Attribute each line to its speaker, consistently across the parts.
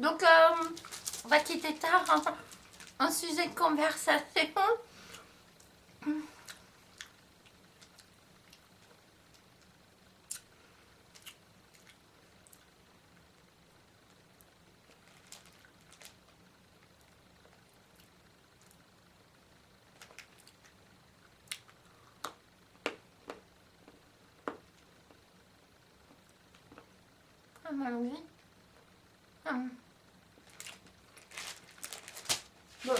Speaker 1: Donc, on va quitter tard en sujet de conversation. Ah, oui. Bon.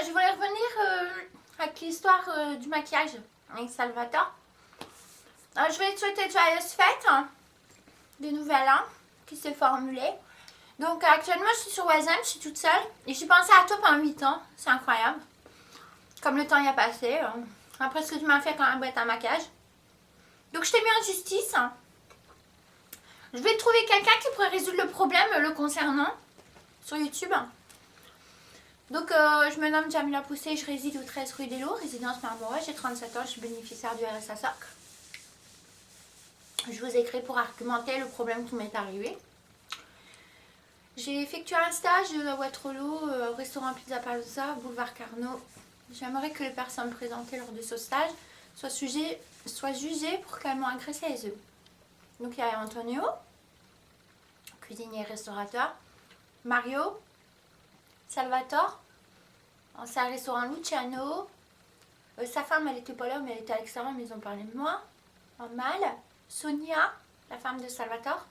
Speaker 1: Je voulais revenir avec l'histoire du maquillage avec Salvatore. Je vais te souhaiter de joyeuses fêtes de nouvel an qui s'est formulé. Donc actuellement je suis sur WhatsApp, je suis toute seule et j'ai pensé à toi pendant 8 ans, c'est incroyable. Comme le temps y a passé, après ce que tu m'as fait quand la boîte à maquillage. Donc je t'ai mis en justice. Je vais trouver quelqu'un qui pourrait résoudre le problème le concernant sur YouTube. Donc je me nomme Jamila Poussé, je réside au 13 rue des Loups, résidence Marmora, j'ai 37 ans, je suis bénéficiaire du RSA SOC. Je vous écris pour argumenter le problème qui m'est arrivé. J'ai effectué un stage à Waterloo, au restaurant Pizza Palooza, boulevard Carnot. J'aimerais que les personnes présentées lors de ce stage soient jugées pour qu'elles m'ont agressé les œufs. Donc il y a Antonio, cuisinier restaurateur, Mario, Salvatore, c'est un restaurant Luciano, sa femme elle était pas là mais elle était à l'extérieur mais ils ont parlé de moi, en mal, Sonia, la femme de Salvatore,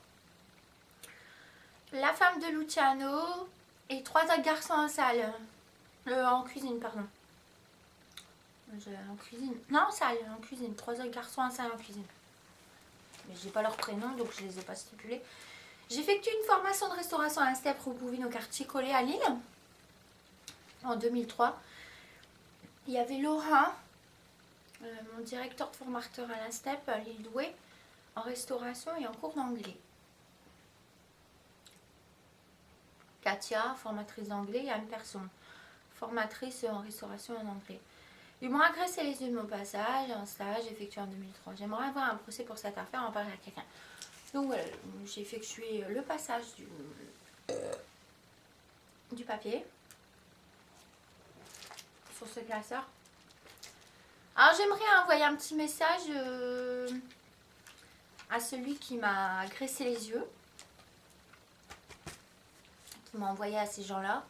Speaker 1: la femme de Luciano et 3 autres garçons en salle, en cuisine pardon. En cuisine, non salle, en cuisine, 3 autres garçons en salle en cuisine. Mais j'ai pas leur prénom donc je les ai pas stipulés. J'ai effectué une formation de restauration à l'INSTEP Roupouvine au quartier Collet à Lille en 2003. Il y avait Laurent, mon directeur de formateur à l'INSTEP à Lille Douai, en restauration et en cours d'anglais. Katia, formatrice d'anglais, et Anne Person, formatrice en restauration et en anglais. Ils m'ont agressé les yeux de mon passage, un stage effectué en 2003. J'aimerais avoir un procès pour cette affaire, en parler à quelqu'un. Donc voilà, j'ai effectué le passage du papier sur ce classeur. Alors j'aimerais envoyer un petit message à celui qui m'a agressé les yeux, qui m'a envoyé à ces gens-là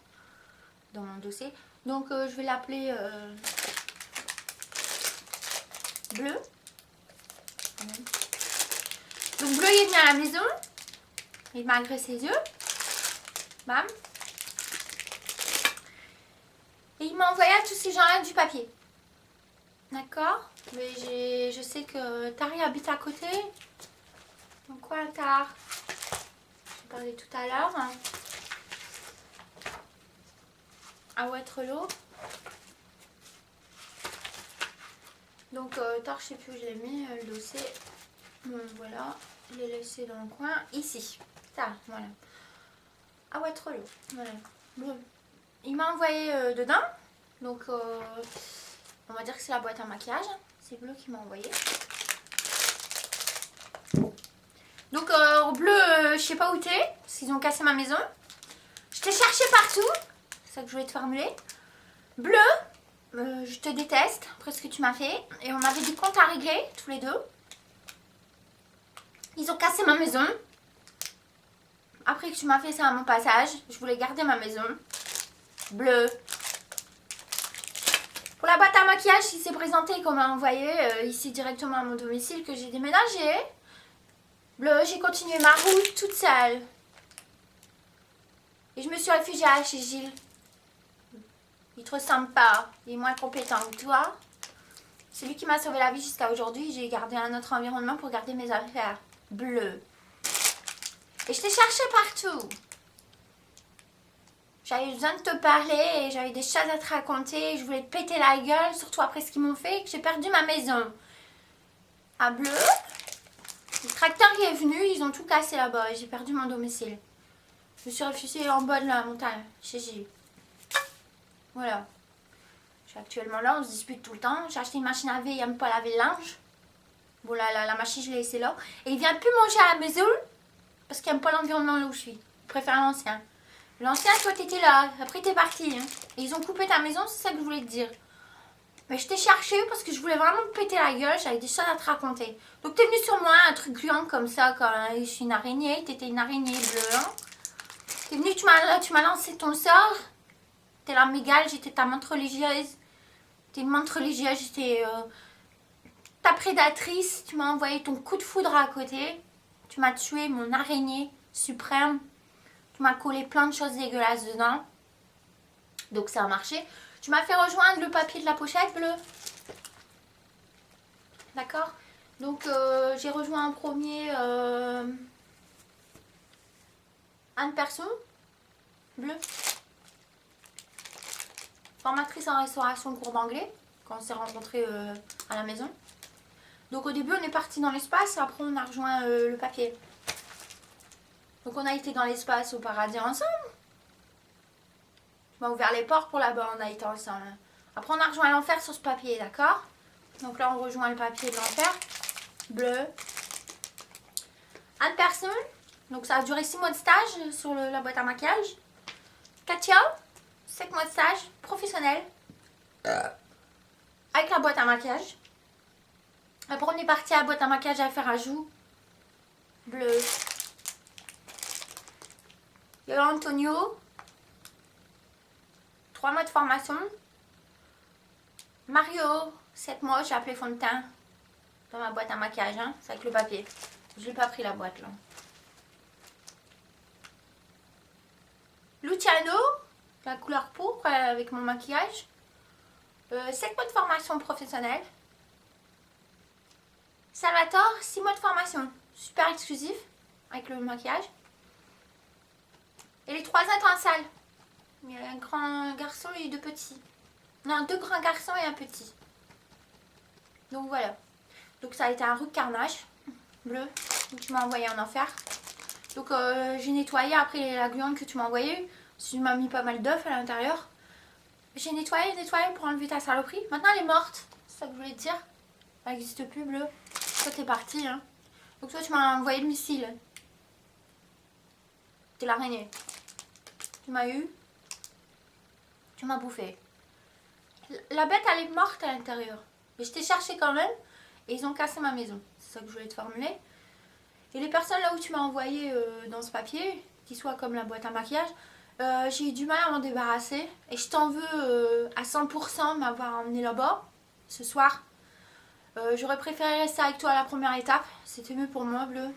Speaker 1: dans mon dossier. Donc je vais l'appeler Bleu. Donc Bleu il est venu à la maison, il m'a agressé les yeux, bam, et il m'a envoyé à tous ces gens-là du papier. D'accord? Mais je sais que Tari habite à côté. Donc quoi Tar? J'ai parlé tout à l'heure. À Waterloo. Donc Tar, je sais plus où je l'ai mis, le dossier. Bon, voilà, je l'ai laissé dans le coin. Ici. Ça, voilà. À Waterloo. Voilà. Bon. Il m'a envoyé dedans. Donc on va dire que c'est la boîte à maquillage. C'est Bleu qui m'a envoyé. Donc Bleu, je sais pas où t'es, parce qu'ils ont cassé ma maison. Je t'ai cherché partout. C'est ça que je voulais te formuler. Bleu, je te déteste après ce que tu m'as fait. Et on avait des comptes à régler, tous les deux. Ils ont cassé ma maison. Après que tu m'as fait ça à mon passage, je voulais garder ma maison. Bleu. Pour la boîte à maquillage, il s'est présenté qu'on m'a envoyé ici directement à mon domicile, que j'ai déménagé. Bleu, j'ai continué ma route toute seule. Et je me suis réfugiée chez Gilles. Il te ressemble pas, il est moins compétent que toi. C'est lui qui m'a sauvé la vie jusqu'à aujourd'hui. J'ai gardé un autre environnement pour garder mes affaires. Bleu. Et je t'ai cherché partout. J'avais besoin de te parler et j'avais des choses à te raconter. Je voulais te péter la gueule, surtout après ce qu'ils m'ont fait, que j'ai perdu ma maison. À Bleu, le tracteur qui est venu, ils ont tout cassé là-bas et j'ai perdu mon domicile. Je me suis réfugiée en bas de la montagne, chez Gilles. Voilà. Je suis actuellement là, on se dispute tout le temps. J'ai acheté une machine à laver, il n'aime pas laver le linge. Bon, la machine, je l'ai laissée là. Et il vient plus manger à la maison parce qu'il n'aime pas l'environnement là où je suis. Il préfère l'ancien. L'ancien, toi, t'étais là. Après, t'es parti. Hein. Et ils ont coupé ta maison, c'est ça que je voulais te dire. Mais je t'ai cherché parce que je voulais vraiment te péter la gueule. J'avais des choses à te raconter. Donc, t'es venu sur moi, un truc gluant comme ça. Quand je suis une araignée. T'étais une araignée bleue. Hein. T'es venu, tu m'as lancé ton sort. T'es la mégale, j'étais ta menthe religieuse. T'es une menthe religieuse, j'étais ta prédatrice. Tu m'as envoyé ton coup de foudre à côté. Tu m'as tué mon araignée suprême. Tu m'as collé plein de choses dégueulasses dedans. Donc ça a marché. Tu m'as fait rejoindre le papier de la pochette bleue. D'accord? Donc j'ai rejoint en premier Anne Person, bleue. Formatrice en restauration cours d'anglais, quand on s'est rencontrés à la maison. Donc au début on est parti dans l'espace, après on a rejoint le papier. Donc on a été dans l'espace au paradis ensemble. Tu m'as ouvert les portes pour là-bas, on a été ensemble. Après on a rejoint l'enfer sur ce papier, d'accord? Donc là on rejoint le papier de l'enfer, bleu. Anne Person, donc ça a duré 6 mois de stage sur la boîte à maquillage. Katia, 7 mois de stage professionnel avec la boîte à maquillage. Après on est parti à la boîte à maquillage à faire à joues, bleu. Il y a Antonio, 3 mois de formation. Mario, 7 mois, j'ai appelé fond de teint dans ma boîte à maquillage, hein. C'est avec le papier. Je n'ai pas pris la boîte là. Luciano, la couleur pourpre avec mon maquillage. 7 mois de formation professionnelle. Salvatore, 6 mois de formation. Super exclusif avec le maquillage. Et les 3 étincelles. Il y a un grand garçon et 2 petits. Non, 2 grands garçons et un petit. Donc voilà. Donc ça a été un rude carnage. Bleu. Que tu m'as envoyé en enfer. Donc j'ai nettoyé après la gluante que tu m'as envoyée. Tu m'as mis pas mal d'œufs à l'intérieur. J'ai nettoyé pour enlever ta saloperie. Maintenant elle est morte. C'est ça que je voulais te dire. Elle n'existe plus, bleu. Toi t'es parti, hein. Donc toi tu m'as envoyé le missile. T'es l'araignée. Tu m'as eu. Tu m'as bouffé. La bête elle est morte à l'intérieur. Mais je t'ai cherché quand même. Et ils ont cassé ma maison. C'est ça que je voulais te formuler. Et les personnes là où tu m'as envoyé dans ce papier, qui soit comme la boîte à maquillage, j'ai eu du mal à m'en débarrasser. Et je t'en veux à 100% m'avoir emmené là-bas ce soir. J'aurais préféré rester avec toi à la première étape. C'était mieux pour moi, bleu.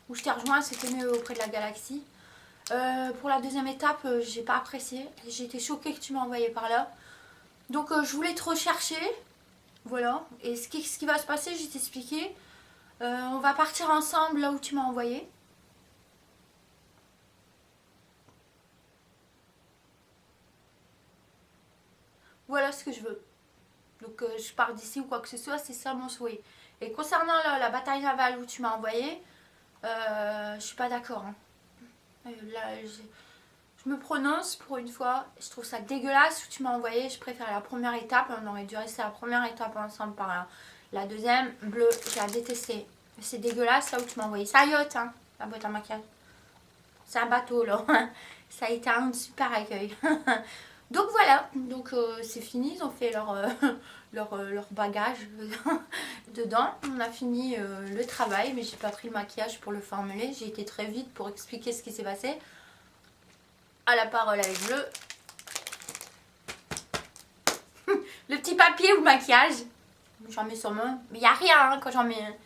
Speaker 1: Où je t'ai rejoint, c'était mieux auprès de la galaxie. Pour la deuxième étape, j'ai pas apprécié. J'ai été choquée que tu m'as envoyé par là. Donc je voulais te rechercher. Voilà. Et ce qui va se passer, je vais t'expliquer. On va partir ensemble là où tu m'as envoyé. Voilà ce que je veux. Donc je pars d'ici ou quoi que ce soit, c'est ça mon souhait. Et concernant la bataille navale où tu m'as envoyé, je suis pas d'accord. Hein. Là, je me prononce pour une fois. Je trouve ça dégueulasse où tu m'as envoyé. Je préfère la première étape. On aurait dû rester à la première étape ensemble par là. La deuxième, bleu, j'ai détesté. C'est dégueulasse là où tu m'as envoyé. Ça yacht, hein, la boîte à maquillage. C'est un bateau là. Ça a été un super accueil. Donc voilà, donc c'est fini, ils ont fait leur bagage dedans. On a fini le travail, mais j'ai pas pris le maquillage pour le formuler. J'ai été très vite pour expliquer ce qui s'est passé. À la parole avec bleu. Le petit papier ou le maquillage. J'en mets sur moi. Mais il n'y a rien hein, quand j'en mets.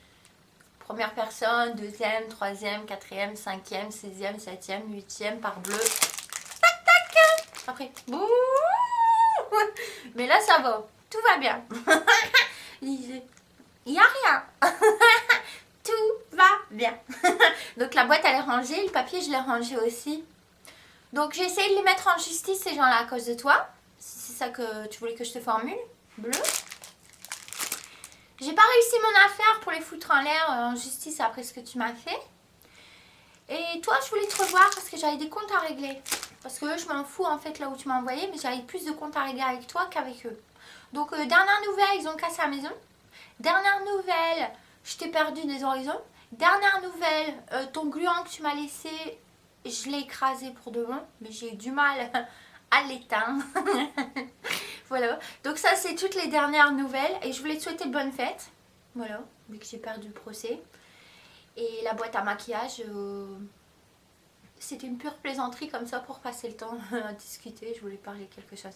Speaker 1: Première personne, deuxième, troisième, quatrième, cinquième, 16e, 7e, 8e par bleu. Tac tac. Après, bouh. Mais là ça va. Tout va bien. Il n'y a rien. Tout va bien. Donc la boîte elle est rangée. Le papier je l'ai rangé aussi. Donc j'ai essayé de les mettre en justice ces gens-là à cause de toi. Si c'est ça que tu voulais que je te formule. Bleu. J'ai pas réussi mon affaire pour les foutre en l'air en justice après ce que tu m'as fait. Et toi je voulais te revoir parce que j'avais des comptes à régler. Parce que eux, je m'en fous en fait là où tu m'as envoyé. Mais j'avais plus de comptes à régler avec toi qu'avec eux. Donc dernière nouvelle, ils ont cassé la maison. Dernière nouvelle, je t'ai perdu des horizons. Dernière nouvelle, ton gluant que tu m'as laissé, je l'ai écrasé pour de bon, mais j'ai eu du mal à l'éteindre. Voilà, donc ça c'est toutes les dernières nouvelles et je voulais te souhaiter bonne fête. Voilà, vu que j'ai perdu le procès. Et la boîte à maquillage, c'était une pure plaisanterie comme ça pour passer le temps à discuter, je voulais parler quelque chose.